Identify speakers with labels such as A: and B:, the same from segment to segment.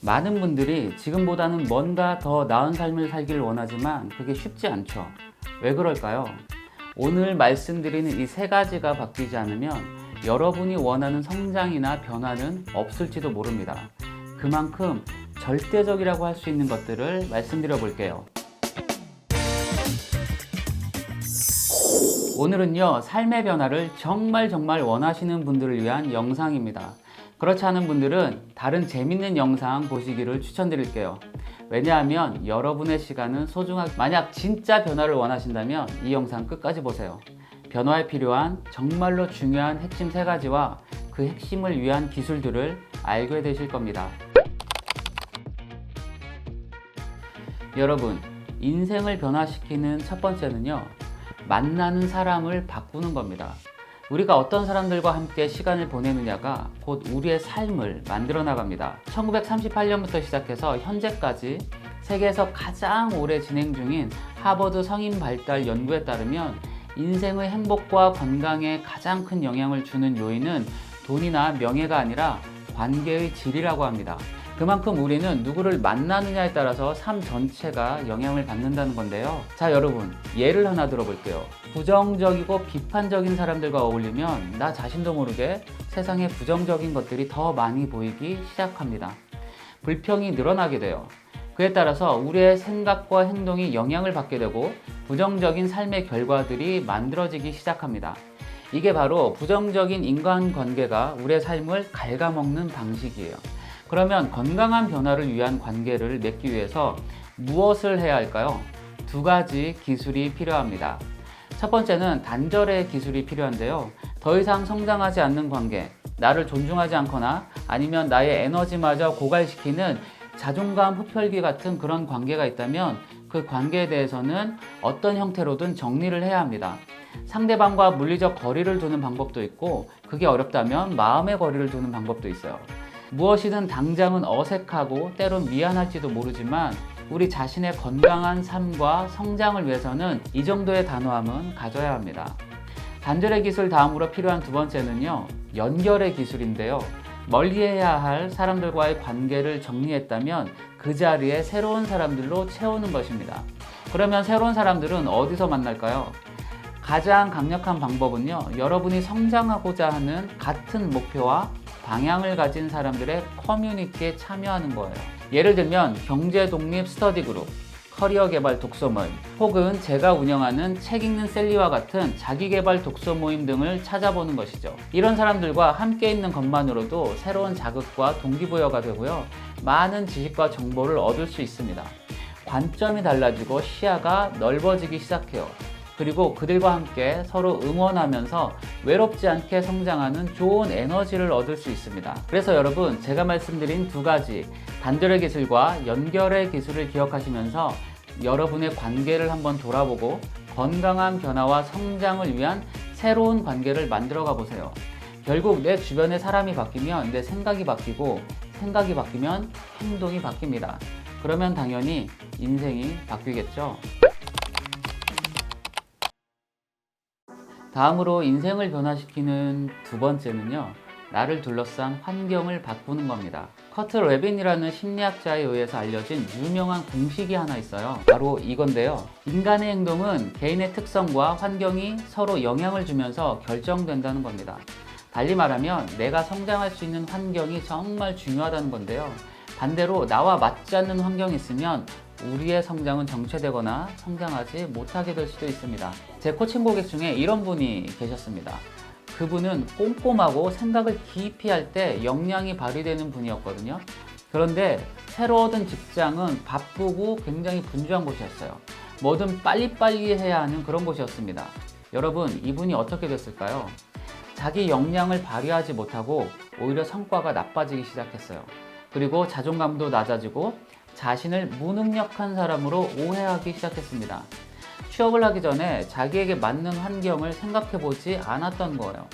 A: 많은 분들이 지금보다는 뭔가 더 나은 삶을 살기를 원하지만 그게 쉽지 않죠. 왜 그럴까요? 오늘 말씀드리는 이 세 가지가 바뀌지 않으면 여러분이 원하는 성장이나 변화는 없을지도 모릅니다. 그만큼 절대적이라고 할 수 있는 것들을 말씀드려 볼게요. 오늘은요, 삶의 변화를 정말 원하시는 분들을 위한 영상입니다. 그렇지 않은 분들은 다른 재밌는 영상 보시기를 추천드릴게요. 왜냐하면 여러분의 시간은 소중하게, 만약 진짜 변화를 원하신다면 이 영상 끝까지 보세요. 변화에 필요한 정말로 중요한 핵심 세 가지와 그 핵심을 위한 기술들을 알게 되실 겁니다. 여러분, 인생을 변화시키는 첫 번째는요, 만나는 사람을 바꾸는 겁니다. 우리가 어떤 사람들과 함께 시간을 보내느냐가 곧 우리의 삶을 만들어 나갑니다. 1938년부터 시작해서 현재까지 세계에서 가장 오래 진행 중인 하버드 성인 발달 연구에 따르면 인생의 행복과 건강에 가장 큰 영향을 주는 요인은 돈이나 명예가 아니라 관계의 질이라고 합니다. 그만큼 우리는 누구를 만나느냐에 따라서 삶 전체가 영향을 받는다는 건데요. 자, 여러분, 예를 하나 들어볼게요. 부정적이고 비판적인 사람들과 어울리면 나 자신도 모르게 세상에 부정적인 것들이 더 많이 보이기 시작합니다. 불평이 늘어나게 돼요. 그에 따라서 우리의 생각과 행동이 영향을 받게 되고 부정적인 삶의 결과들이 만들어지기 시작합니다. 이게 바로 부정적인 인간관계가 우리의 삶을 갉아먹는 방식이에요. 그러면 건강한 변화를 위한 관계를 맺기 위해서 무엇을 해야 할까요? 두 가지 기술이 필요합니다. 첫 번째는 단절의 기술이 필요한데요. 더 이상 성장하지 않는 관계, 나를 존중하지 않거나 아니면 나의 에너지마저 고갈시키는 자존감 흡혈귀 같은 그런 관계가 있다면 그 관계에 대해서는 어떤 형태로든 정리를 해야 합니다. 상대방과 물리적 거리를 두는 방법도 있고, 그게 어렵다면 마음의 거리를 두는 방법도 있어요. 무엇이든 당장은 어색하고 때론 미안할지도 모르지만 우리 자신의 건강한 삶과 성장을 위해서는 이 정도의 단호함은 가져야 합니다. 단절의 기술 다음으로 필요한 두 번째는요, 연결의 기술인데요. 멀리해야 할 사람들과의 관계를 정리했다면 그 자리에 새로운 사람들로 채우는 것입니다. 그러면 새로운 사람들은 어디서 만날까요? 가장 강력한 방법은요, 여러분이 성장하고자 하는 같은 목표와 방향을 가진 사람들의 커뮤니티에 참여하는 거예요. 예를 들면 경제독립 스터디그룹, 커리어 개발 독서 모임, 혹은 제가 운영하는 책 읽는 셀리와 같은 자기개발 독서 모임 등을 찾아보는 것이죠. 이런 사람들과 함께 있는 것만으로도 새로운 자극과 동기부여가 되고요, 많은 지식과 정보를 얻을 수 있습니다. 관점이 달라지고 시야가 넓어지기 시작해요. 그리고 그들과 함께 서로 응원하면서 외롭지 않게 성장하는 좋은 에너지를 얻을 수 있습니다. 그래서 여러분, 제가 말씀드린 두 가지 단절의 기술과 연결의 기술을 기억하시면서 여러분의 관계를 한번 돌아보고 건강한 변화와 성장을 위한 새로운 관계를 만들어가 보세요. 결국 내 주변의 사람이 바뀌면 내 생각이 바뀌고, 생각이 바뀌면 행동이 바뀝니다. 그러면 당연히 인생이 바뀌겠죠. 다음으로 인생을 변화시키는 두 번째는요, 나를 둘러싼 환경을 바꾸는 겁니다. 커트 레빈이라는 심리학자에 의해서 알려진 유명한 공식이 하나 있어요. 바로 이건데요. 인간의 행동은 개인의 특성과 환경이 서로 영향을 주면서 결정된다는 겁니다. 달리 말하면 내가 성장할 수 있는 환경이 정말 중요하다는 건데요. 반대로 나와 맞지 않는 환경이 있으면 우리의 성장은 정체되거나 성장하지 못하게 될 수도 있습니다. 제 코칭 고객 중에 이런 분이 계셨습니다. 그분은 꼼꼼하고 생각을 깊이 할 때 역량이 발휘되는 분이었거든요. 그런데 새로 얻은 직장은 바쁘고 굉장히 분주한 곳이었어요. 뭐든 빨리빨리 해야 하는 그런 곳이었습니다. 여러분, 이분이 어떻게 됐을까요? 자기 역량을 발휘하지 못하고 오히려 성과가 나빠지기 시작했어요. 그리고 자존감도 낮아지고 자신을 무능력한 사람으로 오해하기 시작했습니다. 취업을 하기 전에 자기에게 맞는 환경을 생각해 보지 않았던 거예요.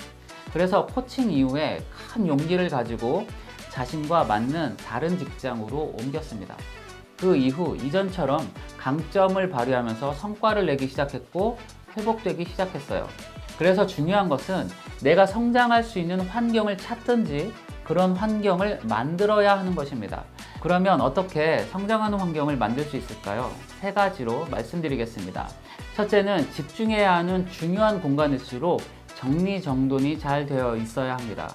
A: 그래서 코칭 이후에 큰 용기를 가지고 자신과 맞는 다른 직장으로 옮겼습니다. 그 이후 이전처럼 강점을 발휘하면서 성과를 내기 시작했고 회복되기 시작했어요. 그래서 중요한 것은 내가 성장할 수 있는 환경을 찾든지 그런 환경을 만들어야 하는 것입니다. 그러면 어떻게 성장하는 환경을 만들 수 있을까요? 세 가지로 말씀드리겠습니다. 첫째는 집중해야 하는 중요한 공간일수록 정리정돈이 잘 되어 있어야 합니다.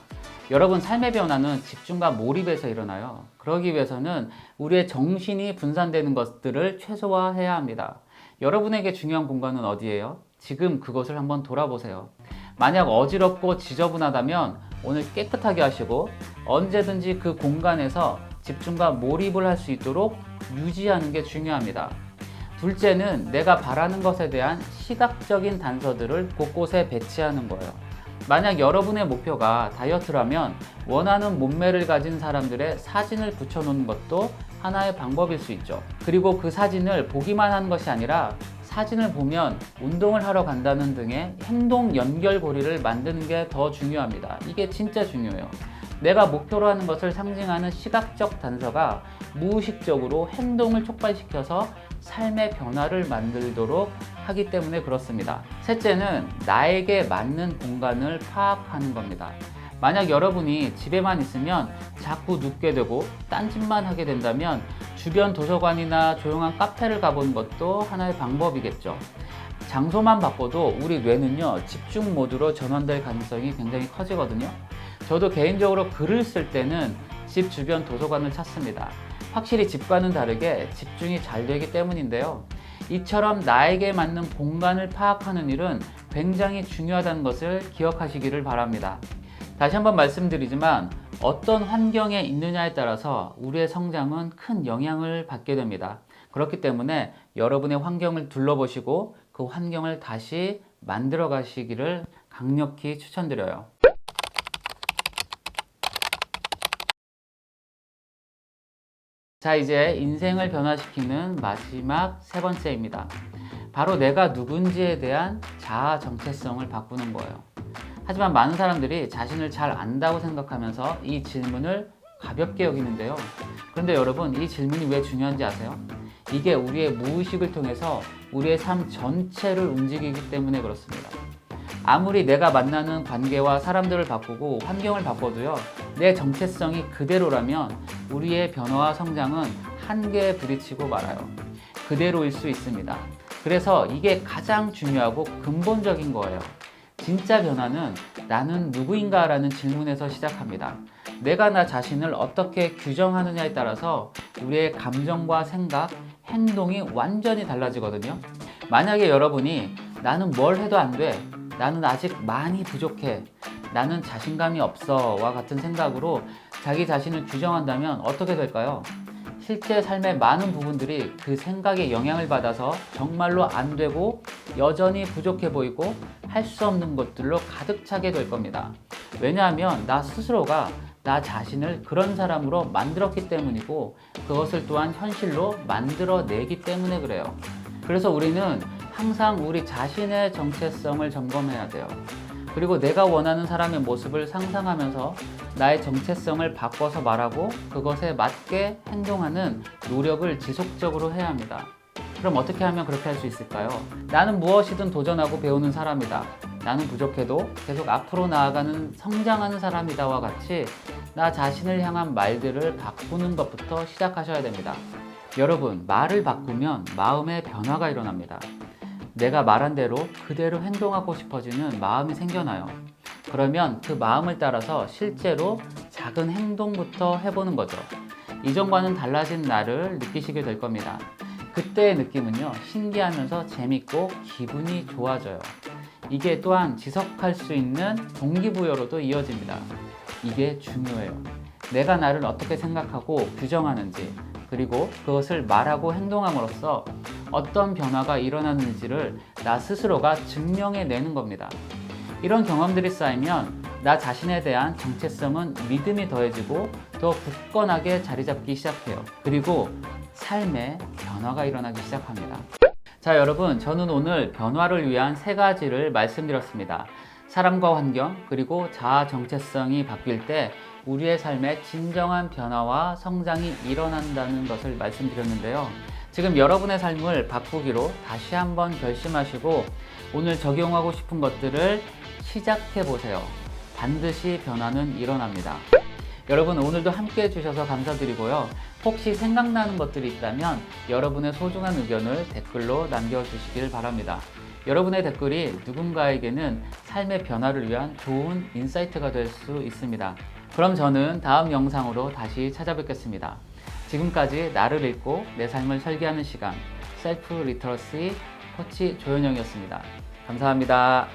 A: 여러분, 삶의 변화는 집중과 몰입에서 일어나요. 그러기 위해서는 우리의 정신이 분산되는 것들을 최소화해야 합니다. 여러분에게 중요한 공간은 어디예요? 지금 그것을 한번 돌아보세요. 만약 어지럽고 지저분하다면 오늘 깨끗하게 하시고 언제든지 그 공간에서 집중과 몰입을 할 수 있도록 유지하는 게 중요합니다. 둘째는 내가 바라는 것에 대한 시각적인 단서들을 곳곳에 배치하는 거예요. 만약 여러분의 목표가 다이어트라면 원하는 몸매를 가진 사람들의 사진을 붙여놓는 것도 하나의 방법일 수 있죠. 그리고 그 사진을 보기만 하는 것이 아니라 사진을 보면 운동을 하러 간다는 등의 행동 연결고리를 만드는 게 더 중요합니다. 이게 진짜 중요해요. 내가 목표로 하는 것을 상징하는 시각적 단서가 무의식적으로 행동을 촉발시켜서 삶의 변화를 만들도록 하기 때문에 그렇습니다. 셋째는 나에게 맞는 공간을 파악하는 겁니다. 만약 여러분이 집에만 있으면 자꾸 눕게 되고 딴짓만 하게 된다면 주변 도서관이나 조용한 카페를 가보는 것도 하나의 방법이겠죠. 장소만 바꿔도 우리 뇌는요, 집중 모드로 전환될 가능성이 굉장히 커지거든요. 저도 개인적으로 글을 쓸 때는 집 주변 도서관을 찾습니다. 확실히 집과는 다르게 집중이 잘 되기 때문인데요. 이처럼 나에게 맞는 공간을 파악하는 일은 굉장히 중요하다는 것을 기억하시기를 바랍니다. 다시 한번 말씀드리지만 어떤 환경에 있느냐에 따라서 우리의 성장은 큰 영향을 받게 됩니다. 그렇기 때문에 여러분의 환경을 둘러보시고 그 환경을 다시 만들어 가시기를 강력히 추천드려요. 자, 이제 인생을 변화시키는 마지막 세 번째입니다. 바로 내가 누군지에 대한 자아 정체성을 바꾸는 거예요. 하지만 많은 사람들이 자신을 잘 안다고 생각하면서 이 질문을 가볍게 여기는데요. 그런데 여러분, 이 질문이 왜 중요한지 아세요? 이게 우리의 무의식을 통해서 우리의 삶 전체를 움직이기 때문에 그렇습니다. 아무리 내가 만나는 관계와 사람들을 바꾸고 환경을 바꿔도요, 내 정체성이 그대로라면 우리의 변화와 성장은 한계에 부딪히고 말아요. 그대로일 수 있습니다. 그래서 이게 가장 중요하고 근본적인 거예요. 진짜 변화는 나는 누구인가 라는 질문에서 시작합니다. 내가 나 자신을 어떻게 규정하느냐에 따라서 우리의 감정과 생각, 행동이 완전히 달라지거든요. 만약에 여러분이 나는 뭘 해도 안 돼, 나는 아직 많이 부족해, 나는 자신감이 없어 와 같은 생각으로 자기 자신을 규정한다면 어떻게 될까요? 실제 삶의 많은 부분들이 그 생각에 영향을 받아서 정말로 안 되고 여전히 부족해 보이고 할 수 없는 것들로 가득 차게 될 겁니다. 왜냐하면 나 스스로가 나 자신을 그런 사람으로 만들었기 때문이고 그것을 또한 현실로 만들어내기 때문에 그래요. 그래서 우리는 항상 우리 자신의 정체성을 점검해야 돼요. 그리고 내가 원하는 사람의 모습을 상상하면서 나의 정체성을 바꿔서 말하고 그것에 맞게 행동하는 노력을 지속적으로 해야 합니다. 그럼 어떻게 하면 그렇게 할 수 있을까요? 나는 무엇이든 도전하고 배우는 사람이다. 나는 부족해도 계속 앞으로 나아가는 성장하는 사람이다와 같이 나 자신을 향한 말들을 바꾸는 것부터 시작하셔야 됩니다. 여러분, 말을 바꾸면 마음의 변화가 일어납니다. 내가 말한 대로 그대로 행동하고 싶어지는 마음이 생겨나요. 그러면 그 마음을 따라서 실제로 작은 행동부터 해보는 거죠. 이전과는 달라진 나를 느끼시게 될 겁니다. 그때의 느낌은요, 신기하면서 재밌고 기분이 좋아져요. 이게 또한 지속할 수 있는 동기부여로도 이어집니다. 이게 중요해요. 내가 나를 어떻게 생각하고 규정하는지, 그리고 그것을 말하고 행동함으로써 어떤 변화가 일어나는지를 나 스스로가 증명해내는 겁니다. 이런 경험들이 쌓이면 나 자신에 대한 정체성은 믿음이 더해지고 더 굳건하게 자리 잡기 시작해요. 그리고 삶에 변화가 일어나기 시작합니다. 자, 여러분, 저는 오늘 변화를 위한 세 가지를 말씀드렸습니다. 사람과 환경, 그리고 자아 정체성이 바뀔 때 우리의 삶에 진정한 변화와 성장이 일어난다는 것을 말씀드렸는데요. 지금 여러분의 삶을 바꾸기로 다시 한번 결심하시고 오늘 적용하고 싶은 것들을 시작해 보세요. 반드시 변화는 일어납니다. 여러분 오늘도 함께 해주셔서 감사드리고요. 혹시 생각나는 것들이 있다면 여러분의 소중한 의견을 댓글로 남겨주시길 바랍니다. 여러분의 댓글이 누군가에게는 삶의 변화를 위한 좋은 인사이트가 될 수 있습니다. 그럼 저는 다음 영상으로 다시 찾아뵙겠습니다. 지금까지 나를 읽고 내 삶을 설계하는 시간 셀프 리터러시 코치 조현영이었습니다. 감사합니다.